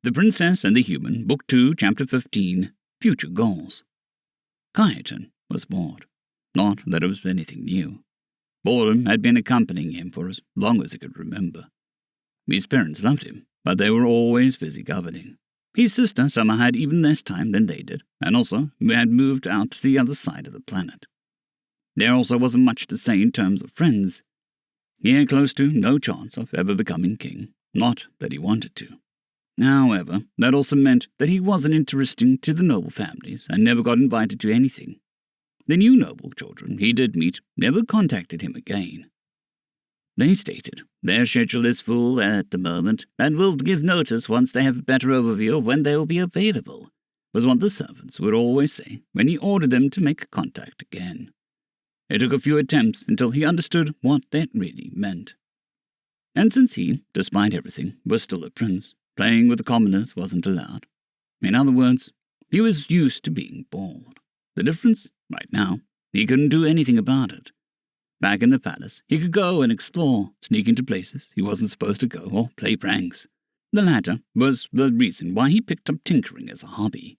The Princess and the Human, Book 2, Chapter 15, Future Goals. Kajetan was bored. Not that it was anything new. Boredom had been accompanying him for as long as he could remember. His parents loved him, but they were always busy governing. His sister somehow had even less time than they did, and also had moved out to the other side of the planet. There also wasn't much to say in terms of friends. He had close to no chance of ever becoming king, not that he wanted to. However, that also meant that he wasn't interesting to the noble families and never got invited to anything. The new noble children he did meet never contacted him again. They stated, "Their schedule is full at the moment, and will give notice once they have a better overview of when they will be available," was what the servants would always say when he ordered them to make contact again. It took a few attempts until he understood what that really meant. And since he, despite everything, was still a prince, playing with the commoners wasn't allowed. In other words, he was used to being bored. The difference, right now, he couldn't do anything about it. Back in the palace, he could go and explore, sneak into places he wasn't supposed to go, or play pranks. The latter was the reason why he picked up tinkering as a hobby.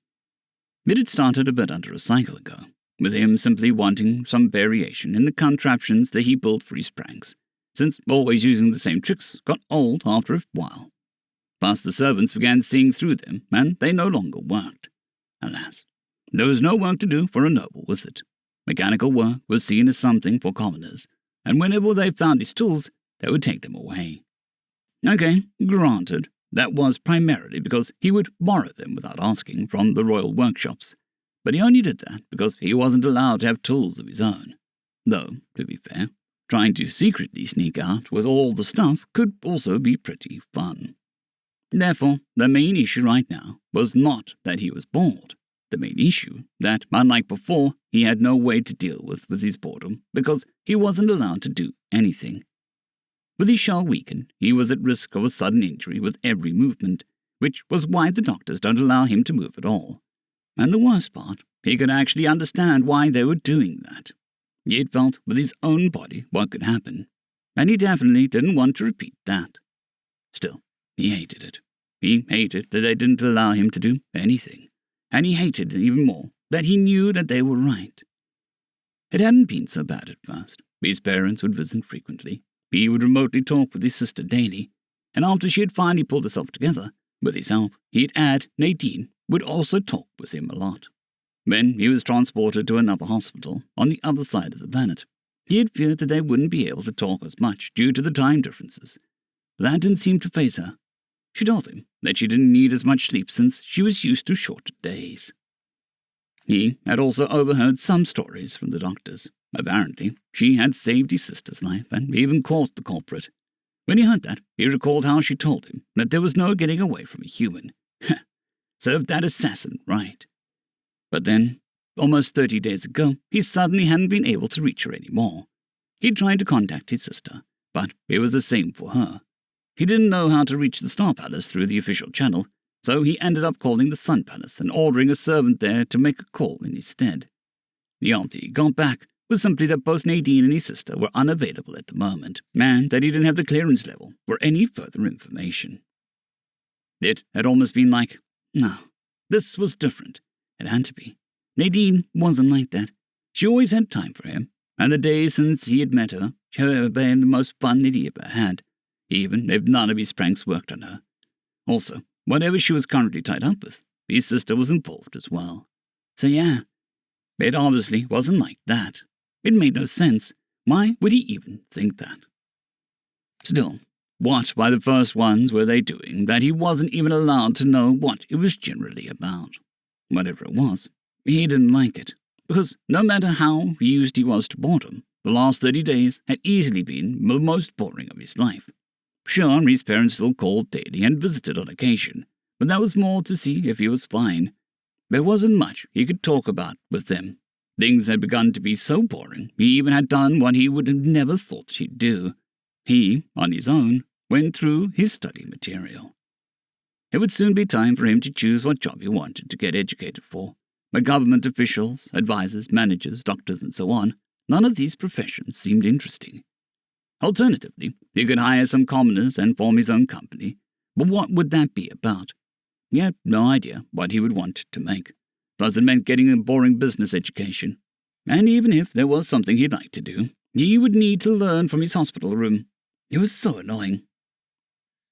It had started a bit under a cycle ago, with him simply wanting some variation in the contraptions that he built for his pranks, since always using the same tricks got old after a while. Plus the servants began seeing through them, and they no longer worked. Alas, there was no work to do for a noble with it. Mechanical work was seen as something for commoners, and whenever they found his tools, they would take them away. Okay, granted, that was primarily because he would borrow them without asking from the royal workshops, but he only did that because he wasn't allowed to have tools of his own. Though, to be fair, trying to secretly sneak out with all the stuff could also be pretty fun. Therefore, the main issue right now was not that he was bored. The main issue that, unlike before, he had no way to deal with his boredom because he wasn't allowed to do anything. With his shell weakened, he was at risk of a sudden injury with every movement, which was why the doctors don't allow him to move at all. And the worst part, he could actually understand why they were doing that. He had felt with his own body what could happen, and he definitely didn't want to repeat that. Still, he hated it. He hated that they didn't allow him to do anything. And he hated even more that he knew that they were right. It hadn't been so bad at first. His parents would visit frequently. He would remotely talk with his sister daily. And after she had finally pulled herself together, with his help, he'd add Nadine would also talk with him a lot. When he was transported to another hospital on the other side of the planet, he had feared that they wouldn't be able to talk as much due to the time differences. That didn't seem to faze her. She told him that she didn't need as much sleep since she was used to shorter days. He had also overheard some stories from the doctors. Apparently, she had saved his sister's life and even caught the culprit. When he heard that, he recalled how she told him that there was no getting away from a human. Served that assassin right. But then, almost 30 days ago, he suddenly hadn't been able to reach her anymore. He tried to contact his sister, but it was the same for her. He didn't know how to reach the Star Palace through the official channel, so he ended up calling the Sun Palace and ordering a servant there to make a call in his stead. The answer he got back was simply that both Nadine and his sister were unavailable at the moment, and that he didn't have the clearance level for any further information. It had almost been like, no, this was different. It had to be. Nadine wasn't like that. She always had time for him, and the days since he had met her had been the most fun that he ever had, even if none of his pranks worked on her. Also, whatever she was currently tied up with, his sister was involved as well. So yeah, it obviously wasn't like that. It made no sense. Why would he even think that? Still, what by the first ones were they doing that he wasn't even allowed to know what it was generally about? Whatever it was, he didn't like it, because no matter how used he was to boredom, the last 30 days had easily been the most boring of his life. Sure, his parents still called daily and visited on occasion, but that was more to see if he was fine. There wasn't much he could talk about with them. Things had begun to be so boring, he even had done what he would have never thought he'd do. He, on his own, went through his study material. It would soon be time for him to choose what job he wanted to get educated for. But government officials, advisors, managers, doctors, and so on, none of these professions seemed interesting. Alternatively, he could hire some commoners and form his own company. But what would that be about? He had no idea what he would want to make. Plus it meant getting a boring business education. And even if there was something he'd like to do, he would need to learn from his hospital room. It was so annoying.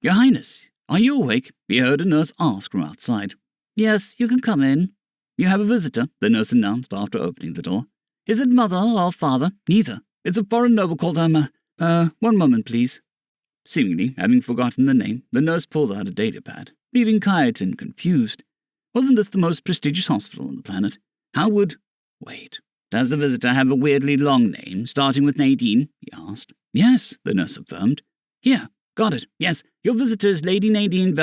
"Your Highness, are you awake?" he heard a nurse ask from outside. "Yes, you can come in." "You have a visitor," the nurse announced after opening the door. "Is it mother or father?" "Neither. It's a foreign noble called, one moment, please." Seemingly having forgotten the name, the nurse pulled out a datapad, leaving Kaiten confused. Wasn't this the most prestigious hospital on the planet? How would... Wait, does the visitor have a weirdly long name, starting with Nadine? He asked. "Yes," the nurse affirmed. "Here, got it. Yes, your visitor is Lady Nadine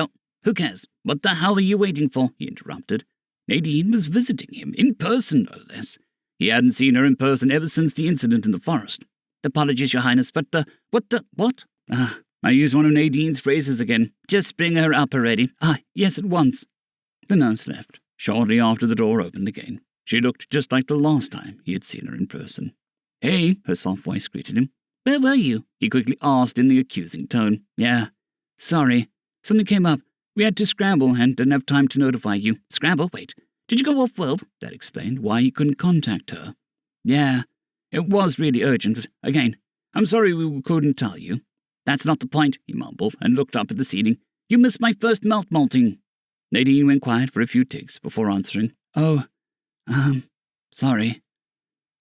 Who cares? What the hell are you waiting for?" he interrupted. Nadine was visiting him, in person no less. He hadn't seen her in person ever since the incident in the forest. "Apologies, Your Highness, but what? I used one of Nadine's phrases again. Just bring her up already." Yes, at once." The nurse left, shortly after the door opened again. She looked just like the last time he had seen her in person. "Hey," her soft voice greeted him. "Where were you?" he quickly asked in the accusing tone. "Yeah, sorry. Something came up. We had to scramble and didn't have time to notify you." "Scramble? Wait. Did you go off-world?" That explained why he couldn't contact her. "Yeah, it was really urgent, but again, I'm sorry we couldn't tell you." "That's not the point," he mumbled and looked up at the ceiling. "You missed my first malting." Nadine went quiet for a few ticks before answering. Sorry."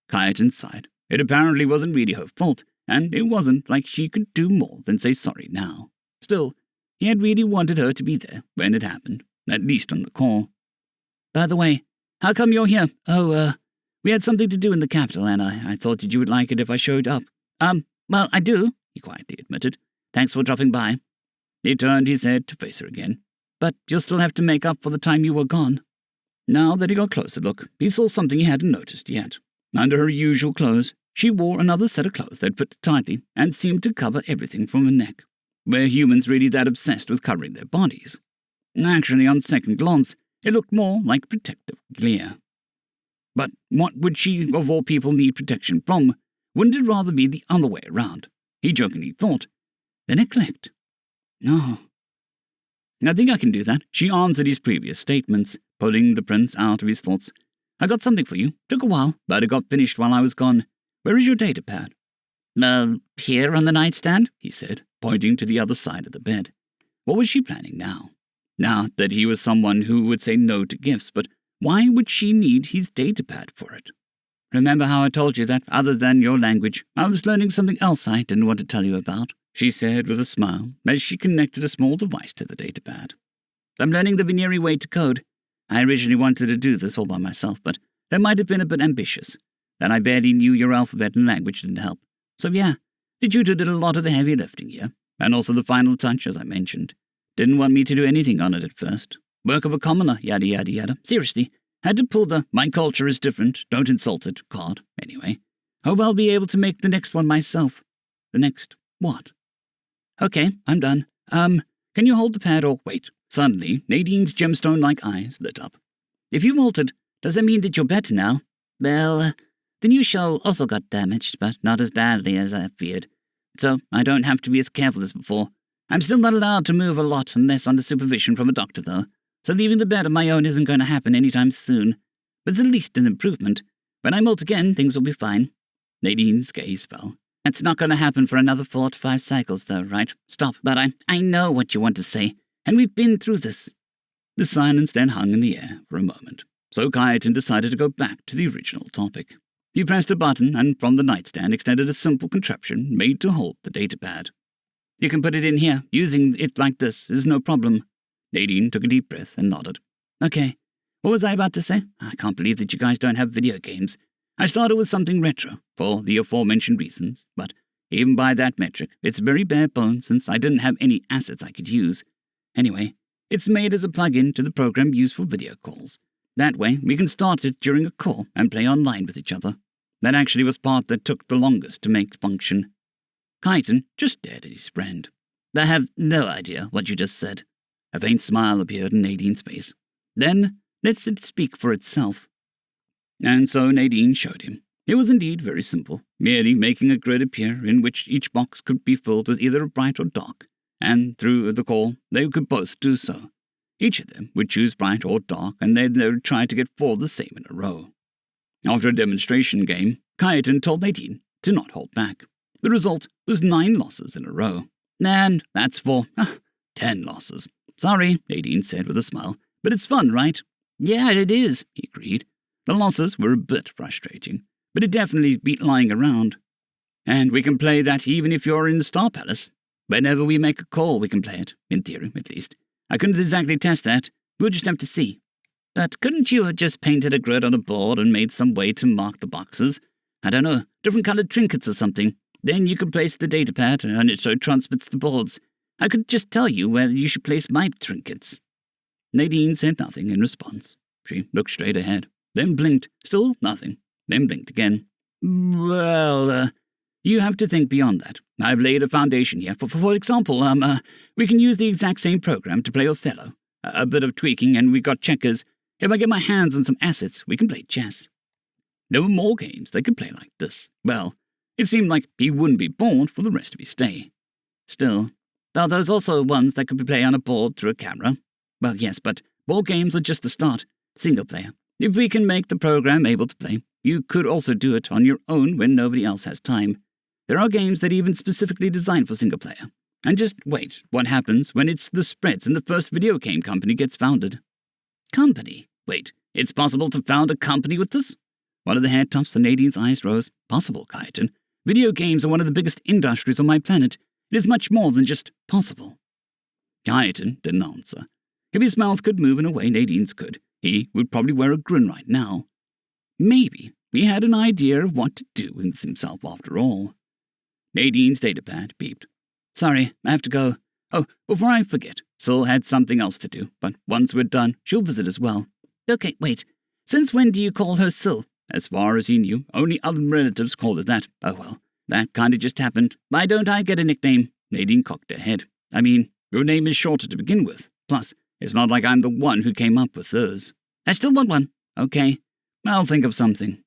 Kaiten sighed. It apparently wasn't really her fault, and it wasn't like she could do more than say sorry now. Still, he had really wanted her to be there when it happened, at least on the call. "By the way, how come you're here?" We had something to do in the capital, and I thought that you would like it if I showed up." Well, I do," he quietly admitted. "Thanks for dropping by." He turned his head to face her again. "But you'll still have to make up for the time you were gone." Now that he got a closer look, he saw something he hadn't noticed yet. Under her usual clothes, she wore another set of clothes that fit tightly and seemed to cover everything from her neck. Were humans really that obsessed with covering their bodies? Actually, on second glance, it looked more like protective gear. But what would she, of all people, need protection from? Wouldn't it rather be the other way around? He jokingly thought. Then it clicked. "Oh, I think I can do that," she answered his previous statements, pulling the prince out of his thoughts. "I got something for you. Took a while, but it got finished while I was gone. Where is your datapad?" Here on the nightstand," he said, pointing to the other side of the bed. What was she planning now? Now that he was someone who would say no to gifts, but why would she need his datapad for it? "Remember how I told you that, other than your language, I was learning something else I didn't want to tell you about?" she said with a smile as she connected a small device to the datapad. "I'm learning the Veneri way to code. I originally wanted to do this all by myself, but that might have been a bit ambitious. Then I barely knew your alphabet and language didn't help. So yeah, the tutor did a lot of the heavy lifting here, and also the final touch, as I mentioned. Didn't want me to do anything on it at first. Work of a commoner, yada yada yada. Seriously, had to pull the 'my culture is different, don't insult it' card, anyway. Hope I'll be able to make the next one myself." "The next what?" "Okay, I'm done. Can you hold the pad or wait?" Suddenly, Nadine's gemstone-like eyes lit up. "If you've altered, does that mean that you're better now?" "Well, the new shell also got damaged, but not as badly as I feared. So I don't have to be as careful as before. I'm still not allowed to move a lot unless under supervision from a doctor, though. So leaving the bed on my own isn't going to happen anytime soon. But it's at least an improvement. When I molt again, things will be fine." Nadine's gaze fell. "It's not going to happen for another 4 to 5 cycles, though, right? Stop, but I know what you want to say, and we've been through this." The silence then hung in the air for a moment, so Kaiten decided to go back to the original topic. He pressed a button, and from the nightstand extended a simple contraption made to hold the datapad. "You can put it in here. Using it like this is no problem." Nadine took a deep breath and nodded. "Okay, what was I about to say? I can't believe that you guys don't have video games. I started with something retro, for the aforementioned reasons, but even by that metric, it's very bare bones since I didn't have any assets I could use. Anyway, it's made as a plug-in to the program used for video calls. That way, we can start it during a call and play online with each other. That actually was part that took the longest to make function." Kaiten just stared at his friend. "I have no idea what you just said." A faint smile appeared in Nadine's face. "Then, let's it speak for itself." And so Nadine showed him. It was indeed very simple, merely making a grid appear in which each box could be filled with either bright or dark, and through the call they could both do so. Each of them would choose bright or dark, and they would try to get 4 the same in a row. After a demonstration game, Kaiten told Nadine to not hold back. The result was 9 losses in a row. And that's for 10 losses. Sorry, Nadine said with a smile, but it's fun, right? Yeah, it is, he agreed. The losses were a bit frustrating, but it definitely beat lying around. And we can play that even if you're in the Star Palace. Whenever we make a call, we can play it, in theory, at least. I couldn't exactly test that. We'll just have to see. But couldn't you have just painted a grid on a board and made some way to mark the boxes? I don't know, different colored trinkets or something. Then you could place the datapad, and it so transmits the boards. I could just tell you where you should place my trinkets. Nadine said nothing in response. She looked straight ahead, then blinked. Still nothing. Then blinked again. Well, you have to think beyond that. I've laid a foundation here. For example, we can use the exact same program to play Othello. A bit of tweaking, and we got checkers. If I get my hands on some assets, we can play chess. There were more games they could play like this. Well, it seemed like he wouldn't be bored for the rest of his stay. Still, are those also ones that could be played on a board through a camera? Well, yes, but board games are just the start. Single player. If we can make the program able to play, you could also do it on your own when nobody else has time. There are games that are even specifically designed for single player. And just wait, what happens when it's the spreads and the first video game company gets founded? Company? Wait, it's possible to found a company with this? One of the hair tops on Nadine's eyes rose. Possible, Kaiten. Video games are one of the biggest industries on my planet. It is much more than just possible. Kaiten didn't answer. If his mouth could move in a way Nadine's could, he would probably wear a grin right now. Maybe he had an idea of what to do with himself after all. Nadine's datapad beeped. Sorry, I have to go. Oh, before I forget, Syl had something else to do, but once we're done, she'll visit as well. Okay, wait. Since when do you call her Syl? As far as he knew, only other relatives called her that. Oh well, that kinda just happened. Why don't I get a nickname? Nadine cocked her head. I mean, your name is shorter to begin with. Plus, it's not like I'm the one who came up with those. I still want one. Okay, I'll think of something.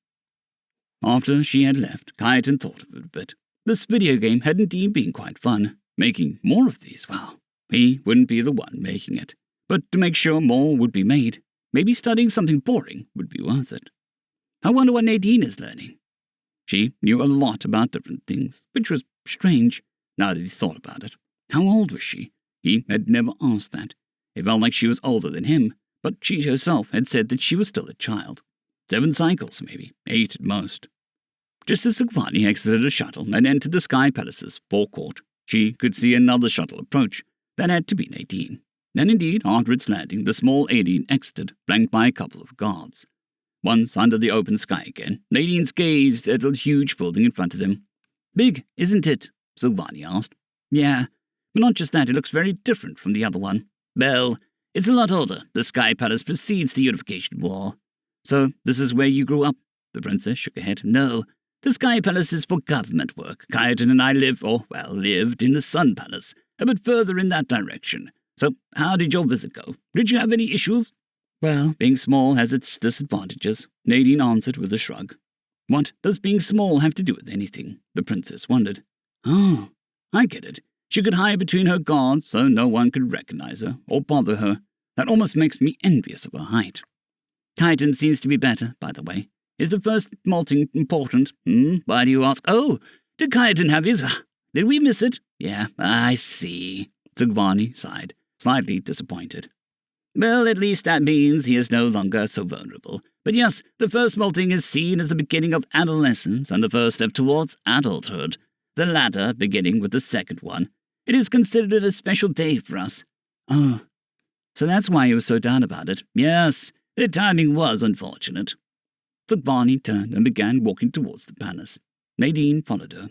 After she had left, Kaiten thought of it a bit. This video game had indeed been quite fun. Making more of these, well, he wouldn't be the one making it. But to make sure more would be made, maybe studying something boring would be worth it. I wonder what Nadine is learning. She knew a lot about different things, which was strange, now that he thought about it. How old was she? He had never asked that. It felt like she was older than him, but she herself had said that she was still a child. 7 cycles, maybe, 8 at most. Just as Sevane exited a shuttle and entered the Sky Palace's forecourt, she could see another shuttle approach. That had to be Nadine. And indeed, after its landing, the small alien exited, flanked by a couple of guards. Once under the open sky again, Nadine gazed at a huge building in front of them. Big, isn't it? Sevane asked. Yeah, but not just that, it looks very different from the other one. Well, it's a lot older. The Sky Palace precedes the Unification War. So, this is where you grew up? The princess shook her head. No, the Sky Palace is for government work. Kaiten and I lived in the Sun Palace, a bit further in that direction. So, how did your visit go? Did you have any issues? Well, being small has its disadvantages, Nadine answered with a shrug. What does being small have to do with anything? The princess wondered. Oh, I get it. She could hide between her guards so no one could recognize her or bother her. That almost makes me envious of her height. Kaiten seems to be better, by the way. Is the first molting important? Why do you ask? Oh, did Kaiten have his... Did we miss it? Yeah, I see. Sevane sighed, slightly disappointed. Well, at least that means he is no longer so vulnerable. But yes, the first molting is seen as the beginning of adolescence and the first step towards adulthood. The latter beginning with the second one. It is considered a special day for us. Oh, so that's why he was so down about it. Yes, the timing was unfortunate. Sevane turned and began walking towards the palace. Nadine followed her.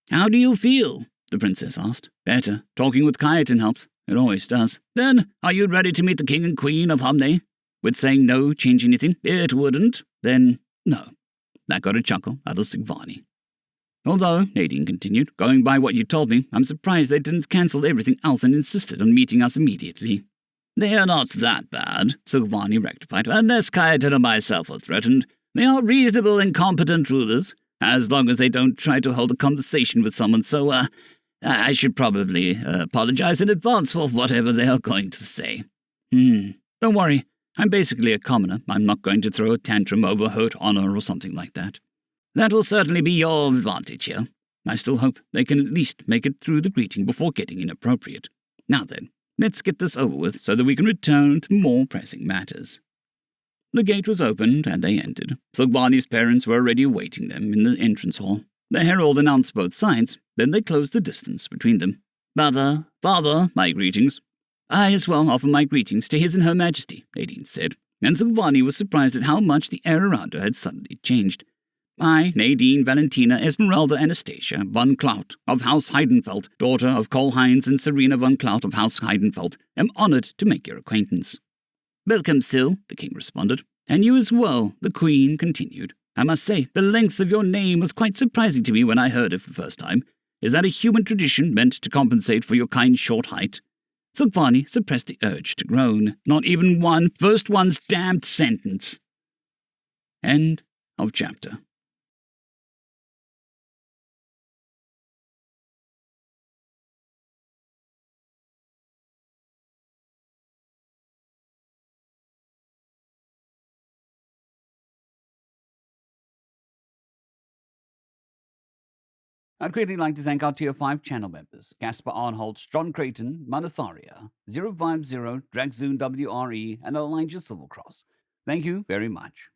How do you feel? The princess asked. Better. Talking with Kaiten helped. It always does. Then, are you ready to meet the king and queen of Humne? Would saying no change anything? It wouldn't. Then, no. That got a chuckle out of Sevane. Although, Nadine continued, going by what you told me, I'm surprised they didn't cancel everything else and insisted on meeting us immediately. They are not that bad, Sevane rectified, unless Kaiten or myself are threatened. They are reasonable and competent rulers, as long as they don't try to hold a conversation with someone, so, I should probably apologize in advance for whatever they are going to say. Don't worry. I'm basically a commoner. I'm not going to throw a tantrum over hurt honor or something like that. That will certainly be your advantage here. I still hope they can at least make it through the greeting before getting inappropriate. Now then, let's get this over with so that we can return to more pressing matters. The gate was opened, and they entered. Silvani's parents were already awaiting them in the entrance hall. The herald announced both sides, then they closed the distance between them. Father, my greetings. I as well offer my greetings to His and Her Majesty, Nadine said, and Silvani was surprised at how much the air around her had suddenly changed. I, Nadine Valentina Esmeralda Anastasia von Clout of House Heidenfeld, daughter of Karl-Heinz and Serena von Clout of House Heidenfeld, am honored to make your acquaintance. Welcome, Sil, the king responded. And you as well, the queen continued. I must say, the length of your name was quite surprising to me when I heard it for the first time. Is that a human tradition meant to compensate for your kind short height? Silvani suppressed the urge to groan. Not even one first one's damned sentence. End of chapter. I'd greatly like to thank our Tier 5 channel members, Casper Arnholtz, John Creighton, Manathayria, 050, Dragzoon W.R.E, and Elijah Silvercross. Thank you very much.